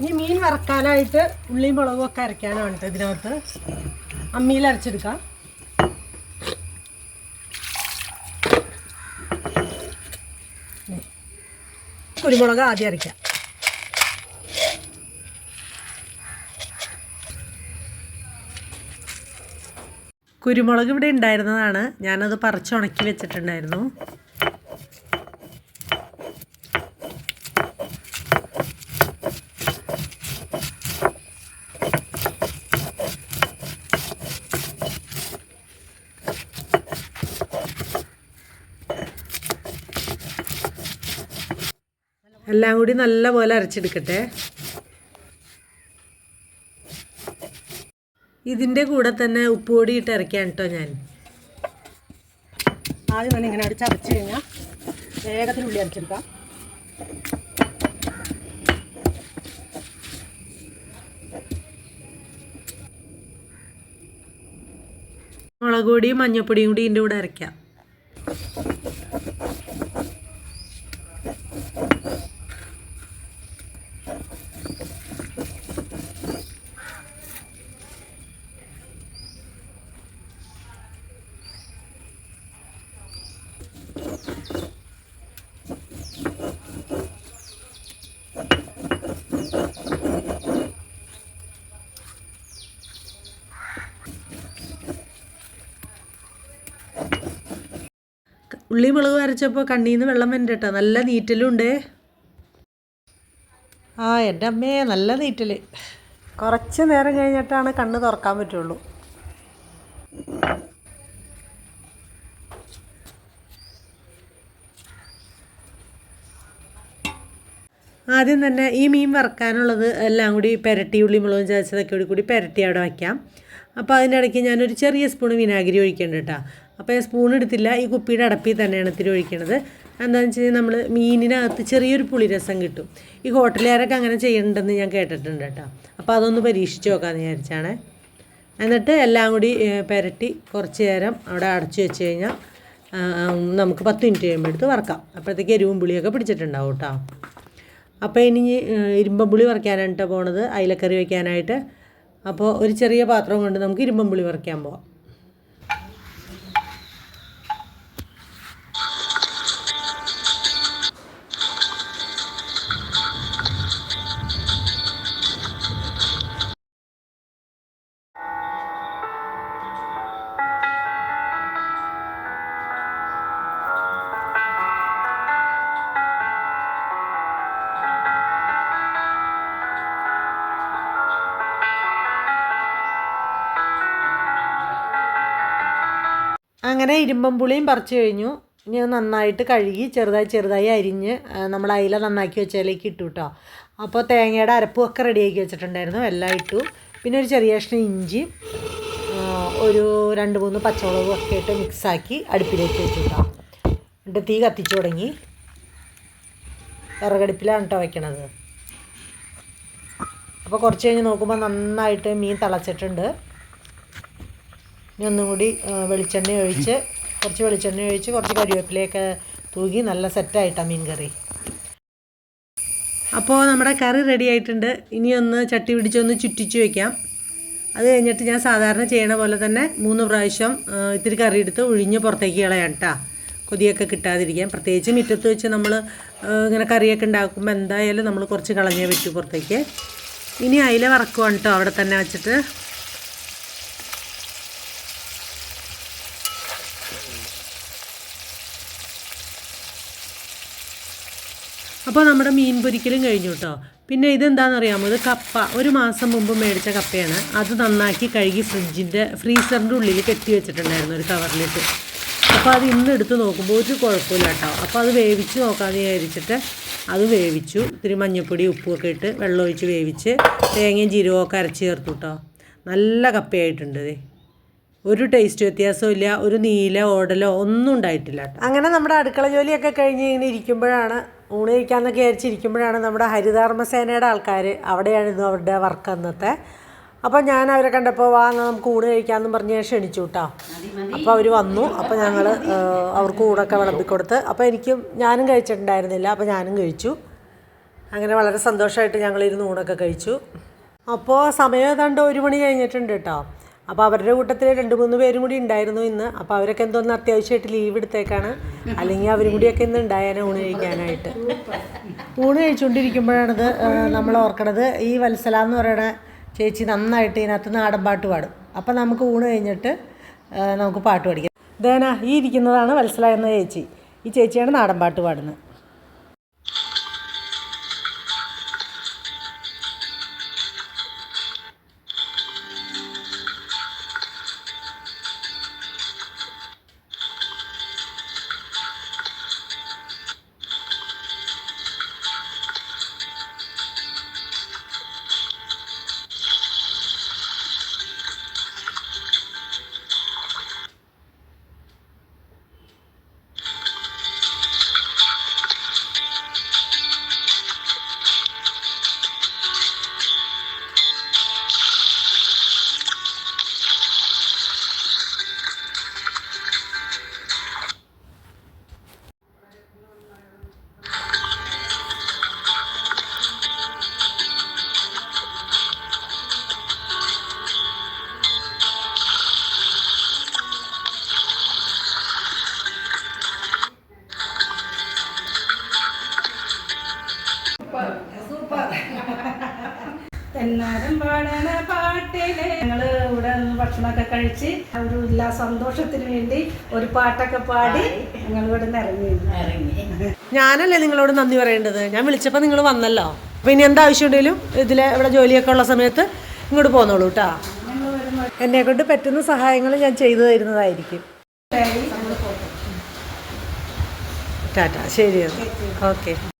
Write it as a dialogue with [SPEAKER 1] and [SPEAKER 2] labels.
[SPEAKER 1] ഇനി മീൻ വറക്കാനായിട്ട് ഉള്ളിയും മുളകും ഒക്കെ അരയ്ക്കാനാണ് കേട്ടോ ഇതിനകത്ത്. അമ്മിയിൽ അരച്ചെടുക്കാം. കുരുമുളക് ആദ്യം അരയ്ക്കാം. കുരുമുളക് ഇവിടെ ഉണ്ടായിരുന്നതാണ്, ഞാനത് പറിച്ചുണക്കി വെച്ചിട്ടുണ്ടായിരുന്നു. എല്ലാം കൂടി നല്ലപോലെ അരച്ചെടുക്കട്ടെ. ഇതിൻ്റെ കൂടെ തന്നെ ഉപ്പ് പൊടി ഇട്ട് അരയ്ക്കാം കേട്ടോ ഞാൻ. ആദ്യം തന്നെ ഇങ്ങനെ അരച്ച് കഴിഞ്ഞാൽ വേഗത്തിൽ ഉള്ളി അരച്ചെടുക്കാം. മുളക് പൊടിയും മഞ്ഞൾപ്പൊടിയും കൂടി ഇതിൻ്റെ കൂടെ അരയ്ക്കാം. ഉള്ളി മുളക് അരച്ചപ്പോൾ കണ്ണിൽ നിന്ന് വെള്ളം വരണ്ട കേട്ടോ, നല്ല നീറ്റലുണ്ട്. എൻ്റെ അമ്മേ നല്ല നീറ്റൽ. കുറച്ച് നേരം കഴിഞ്ഞിട്ടാണ് കണ്ണ് തുറക്കാൻ പറ്റുള്ളൂ. ആദ്യം തന്നെ ഈ മീൻ വറക്കാനുള്ളത് എല്ലാം കൂടി പുരട്ടി, ഉള്ളി മുളകും ചതച്ചതൊക്കെ കൂടി പുരട്ടി അവിടെ വയ്ക്കാം. അപ്പോൾ അതിൻ്റെ ഇടയ്ക്ക് ഞാനൊരു ചെറിയ സ്പൂൺ വിനാഗിരി ഒഴിക്കേണ്ട കേട്ടോ. അപ്പോൾ ഞാൻ സ്പൂൺ എടുത്തില്ല, ഈ കുപ്പിയുടെ അടപ്പിൽ തന്നെയാണ് ഇത്തിരി ഒഴിക്കണത്. എന്താണെന്ന് വെച്ച് കഴിഞ്ഞാൽ നമ്മൾ മീനിനകത്ത് ചെറിയൊരു പുളിരസം കിട്ടും. ഈ ഹോട്ടലുകാരൊക്കെ അങ്ങനെ ചെയ്യണമെന്ന് ഞാൻ കേട്ടിട്ടുണ്ട് കേട്ടോ. അപ്പോൾ അതൊന്ന് പരീക്ഷിച്ച് നോക്കാമെന്ന് വിചാരിച്ചാണ്. എന്നിട്ട് എല്ലാം കൂടി പുരട്ടി കുറച്ച് നേരം അവിടെ അടച്ചു വെച്ച് കഴിഞ്ഞാൽ നമുക്ക് 10 മിനിറ്റ് കഴിയുമ്പോൾ എടുത്ത് വറക്കാം. അപ്പോഴത്തേക്ക് എരിവും പുളിയൊക്കെ പിടിച്ചിട്ടുണ്ടാവും കേട്ടോ. അപ്പോൾ ഇനി ഇരുമ്പം പുളി വറക്കാനാണ് കേട്ടോ പോണത്, അയിലക്കറി വയ്ക്കാനായിട്ട്. അപ്പോൾ ഒരു ചെറിയ പാത്രം കൊണ്ട് നമുക്ക് ഇരുമ്പം പുളി വറക്കാൻ പോവാം. അങ്ങനെ ഇരുമ്പം പുളിയും പറിച്ചു കഴിഞ്ഞു. ഇനി നന്നായിട്ട് കഴുകി ചെറുതായി അരിഞ്ഞ് നമ്മൾ അയില നന്നാക്കി വെച്ചതിലേക്ക് ഇട്ടു കേട്ടോ. അപ്പോൾ തേങ്ങയുടെ അരപ്പുമൊക്കെ റെഡിയാക്കി വെച്ചിട്ടുണ്ടായിരുന്നു, എല്ലാം ഇട്ടു. പിന്നെ ഒരു ചെറിയ കഷ്ണം ഇഞ്ചി, ഒരു 2-3 പച്ചമുളകും ഒക്കെ ഇട്ട് മിക്സാക്കി അടുപ്പിലേക്ക് വെച്ചു കേട്ടോ. എന്നിട്ട് തീ കത്തിച്ചു തുടങ്ങി. വിറകടുപ്പിലാണ് കേട്ടോ വയ്ക്കണത്. അപ്പോൾ കുറച്ച് കഴിഞ്ഞ് നോക്കുമ്പോൾ നന്നായിട്ട് മീൻ തിളച്ചിട്ടുണ്ട്. ഇനി ഒന്നും കൂടി വെളിച്ചെണ്ണ ഒഴിച്ച് കുറച്ച് കറിവേപ്പിലയൊക്കെ തൂകി നല്ല സെറ്റായിട്ടാണ് മീൻ കറി. അപ്പോൾ നമ്മുടെ കറി റെഡി ആയിട്ടുണ്ട്. ഇനി ഒന്ന് ചട്ടി പിടിച്ചൊന്ന് ചുറ്റിച്ച് വയ്ക്കാം. അത് കഴിഞ്ഞിട്ട് ഞാൻ സാധാരണ ചെയ്യണ പോലെ തന്നെ 3 പ്രാവശ്യം ഇത്തിരി കറി എടുത്ത് ഒഴിഞ്ഞ് പുറത്തേക്ക് കളയാം കേട്ടോ, കൊതിയൊക്കെ കിട്ടാതിരിക്കാൻ. പ്രത്യേകിച്ച് മുറ്റത്ത് വെച്ച് നമ്മൾ ഇങ്ങനെ കറിയൊക്കെ ഉണ്ടാക്കുമ്പോൾ എന്തായാലും നമ്മൾ കുറച്ച് കളഞ്ഞേ പറ്റൂ പുറത്തേക്ക്. ഇനി അയില വറക്കുവാണ് കേട്ടോ അവിടെ തന്നെ വെച്ചിട്ട്. അപ്പോൾ നമ്മുടെ മീൻ പൊരിക്കലും കഴിഞ്ഞു കേട്ടോ. പിന്നെ ഇതെന്താണെന്നറിയാമോ, ഇത് കപ്പ 1 മാസം മുമ്പ് മേടിച്ച കപ്പയാണ്. അത് നന്നാക്കി കഴുകി ഫ്രീസറിൻ്റെ ഉള്ളിൽ കെട്ടി വെച്ചിട്ടുണ്ടായിരുന്നു ഒരു കവറിലിട്ട്. അപ്പോൾ അത് ഇന്ന് എടുത്ത് നോക്കുമ്പോൾ ഒരു കുഴപ്പമില്ല കേട്ടോ. അപ്പോൾ അത് വേവിച്ച് നോക്കാമെന്ന് വിചാരിച്ചിട്ട് അത് വേവിച്ചു. ഇത്തിരി മഞ്ഞൾപ്പൊടി ഉപ്പുമൊക്കെ ഇട്ട് വെള്ളം ഒഴിച്ച് വേവിച്ച് തേങ്ങയും ജീരകമൊക്കെ അരച്ച് ചേർത്തു കേട്ടോ. നല്ല കപ്പയായിട്ടുണ്ട്. ഒരു ടേസ്റ്റ് വ്യത്യാസവും ഇല്ല, ഒരു നീല ഓടലോ ഒന്നും ഉണ്ടായിട്ടില്ല കേട്ടോ. അങ്ങനെ നമ്മുടെ അടുക്കള ജോലിയൊക്കെ കഴിഞ്ഞ് ഇങ്ങനെ ഇരിക്കുമ്പോഴാണ്, ഊണ് കഴിക്കാമെന്നൊക്കെ വിചാരിച്ചിരിക്കുമ്പോഴാണ് നമ്മുടെ ഹരിതകർമ്മസേനയുടെ ആൾക്കാർ, അവിടെയാണിരുന്നു അവരുടെ വർക്ക് അന്നത്തെ. അപ്പോൾ ഞാൻ അവരെ കണ്ടപ്പോൾ നമുക്ക് ഊണ് കഴിക്കാമെന്നും പറഞ്ഞ് ഞാൻ ക്ഷണിച്ചു കേട്ടോ. അപ്പോൾ അവർ വന്നു. അപ്പോൾ ഞങ്ങൾ അവർക്ക് ഊണൊക്കെ വിളമ്പിക്കൊടുത്ത്. അപ്പോൾ ഞാനും കഴിച്ചിട്ടുണ്ടായിരുന്നില്ല, അപ്പോൾ ഞാനും കഴിച്ചു. അങ്ങനെ വളരെ സന്തോഷമായിട്ട് ഞങ്ങളിരുന്ന് ഊണൊക്കെ കഴിച്ചു. അപ്പോൾ സമയം ഏതാണ്ട് 1 മണി കഴിഞ്ഞിട്ടുണ്ട് കേട്ടോ. അപ്പോൾ അവരുടെ കൂട്ടത്തിൽ 2-3 പേരും കൂടി ഉണ്ടായിരുന്നു ഇന്ന്. അപ്പോൾ അവരൊക്കെ എന്തോന്ന് അത്യാവശ്യമായിട്ട് ലീവ് എടുത്തേക്കാണ്, അല്ലെങ്കിൽ അവരും കൂടിയൊക്കെ ഇന്ന് ഉണ്ടായേനെ ഊണ് കഴിക്കാനായിട്ട്. ഊണ് കഴിച്ചുകൊണ്ടിരിക്കുമ്പോഴാണിത് നമ്മൾ ഓർക്കണത്, ഈ വത്സല എന്ന് പറയുന്ന ചേച്ചി നന്നായിട്ട് ഇതിനകത്ത് നാടൻ പാട്ട് പാടും. അപ്പം നമുക്ക് ഊണ് കഴിഞ്ഞിട്ട് നമുക്ക് പാട്ട് പഠിക്കാം. ദേന ഈ ഇരിക്കുന്നതാണ് വത്സല എന്ന ചേച്ചി. ഈ ചേച്ചിയാണ് നാടൻ പാട്ട് പാടുന്നത്.
[SPEAKER 2] എന്നാലും പാടണ പാട്ടില് ഞങ്ങള് ഇവിടെ ഭക്ഷണമൊക്കെ കഴിച്ച് ഒരു സന്തോഷത്തിന് വേണ്ടി ഒരു പാട്ടൊക്കെ പാടി ഞങ്ങൾ ഇവിടെ നിന്ന് ഇറങ്ങി.
[SPEAKER 1] ഞാനല്ലേ നിങ്ങളോട് നന്ദി പറയേണ്ടത്? ഞാൻ വിളിച്ചപ്പോൾ നിങ്ങൾ വന്നല്ലോ. അപ്പോൾ ഇനി എന്താവശ്യം ഉണ്ടെങ്കിലും ഇവിടെ ജോലിയൊക്കെ ഉള്ള സമയത്ത് ഇങ്ങോട്ട് പോന്നോളൂ കേട്ടോ. എന്നെക്കൊണ്ട് പറ്റുന്ന സഹായങ്ങൾ ഞാൻ ചെയ്തു തരുന്നതായിരിക്കും. ടാറ്റ. ശരി, ഓക്കെ.